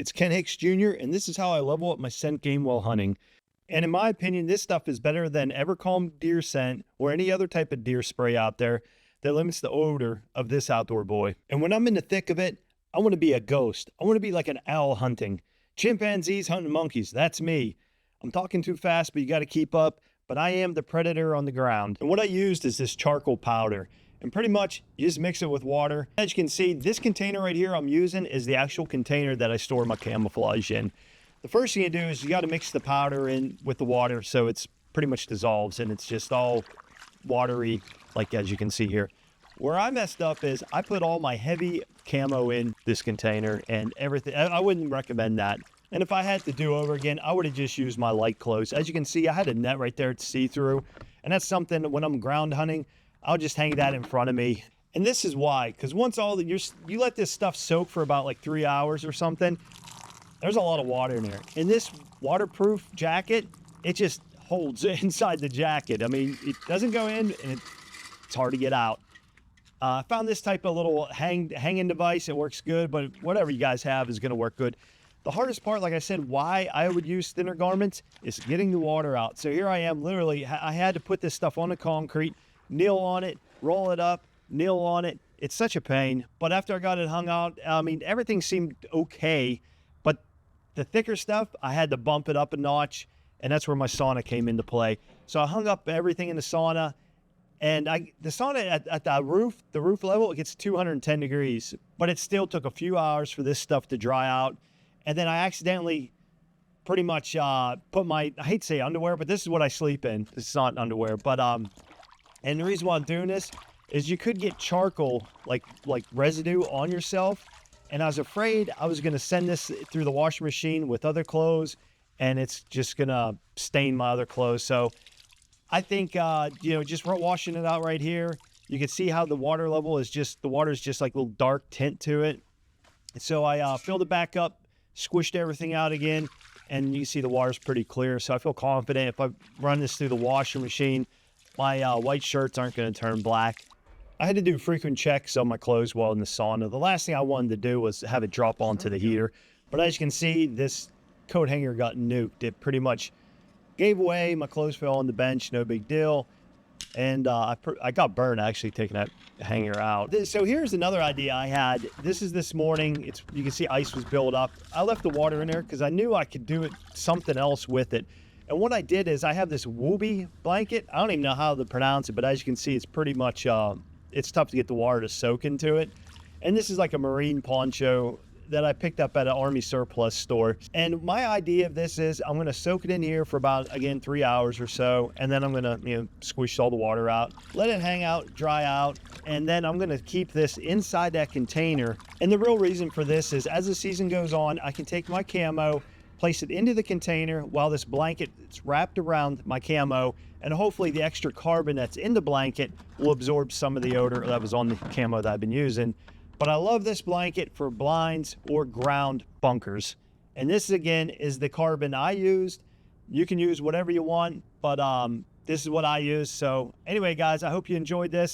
It's Ken Hicks Jr., and this is how I level up my scent game while hunting. And in my opinion, this stuff is better than Evercalm deer scent or any other type of deer spray out there that limits the odor of this outdoor boy. And when I'm in the thick of it, I want to be a ghost. I want to be like an owl hunting. Chimpanzees hunting monkeys, that's me. I'm talking too fast, but you got to keep up. But I am the predator on the ground. And what I used is this charcoal powder. And pretty much, you just mix it with water. As you can see, this container right here I'm using is the actual container that I store my camouflage in. The first thing you do is you got to mix the powder in with the water so it's pretty much dissolves and it's just all watery, like as you can see here. Where I messed up is I put all my heavy camo in this container and everything. I wouldn't recommend that. And if I had to do over again, I would have just used my light clothes. As you can see, I had a net right there to see through. And that's something when I'm ground hunting, I'll just hang that in front of me. And this is why, because once you let this stuff soak for about like 3 hours or something, there's a lot of water in there. And this waterproof jacket, it just holds inside the jacket. I mean, it doesn't go in and it's hard to get out. I found this type of little hanging device. It works good, but whatever you guys have is gonna work good. The hardest part, like I said, why I would use thinner garments is getting the water out. So here I am, literally, I had to put this stuff on the concrete, kneel on it, roll it up, kneel on it. It's such a pain. But after I got it hung out, I mean, everything seemed okay. But the thicker stuff, I had to bump it up a notch. And that's where my sauna came into play. So I hung up everything in the sauna. And the sauna at the roof level, it gets 210 degrees. But it still took a few hours for this stuff to dry out. And then I accidentally pretty much put my, I hate to say underwear, but this is what I sleep in. This is not underwear. But and the reason why I'm doing this is you could get charcoal, like residue on yourself. And I was afraid I was going to send this through the washing machine with other clothes, and it's just going to stain my other clothes. So I think, just washing it out right here, you can see how the water level is the water is just like a little dark tint to it. So I filled it back up, squished everything out again, and you can see the water's pretty clear. So I feel confident if I run this through the washing machine, my white shirts aren't going to turn black. I had to do frequent checks on my clothes while in the sauna. The last thing I wanted to do was have it drop onto the heater. But as you can see, this coat hanger got nuked. It pretty much gave away. My clothes fell on the bench, no big deal. And I got burned actually taking that hanger out. So here's another idea I had. This is this morning. You can see ice was built up. I left the water in there because I knew I could do something else with it. And what I did is I have this Wooby blanket. I don't even know how to pronounce it, but as you can see, it's pretty much, it's tough to get the water to soak into it. And this is like a marine poncho that I picked up at an Army surplus store. And my idea of this is I'm gonna soak it in here for about, again, 3 hours or so. And then I'm gonna, squish all the water out, let it hang out, dry out. And then I'm gonna keep this inside that container. And the real reason for this is as the season goes on, I can take my camo, place it into the container while this blanket is wrapped around my camo, and hopefully the extra carbon that's in the blanket will absorb some of the odor that was on the camo that I've been using. But I love this blanket for blinds or ground bunkers. And this, again, is the carbon I used. You can use whatever you want, but this is what I use. So anyway, guys, I hope you enjoyed this.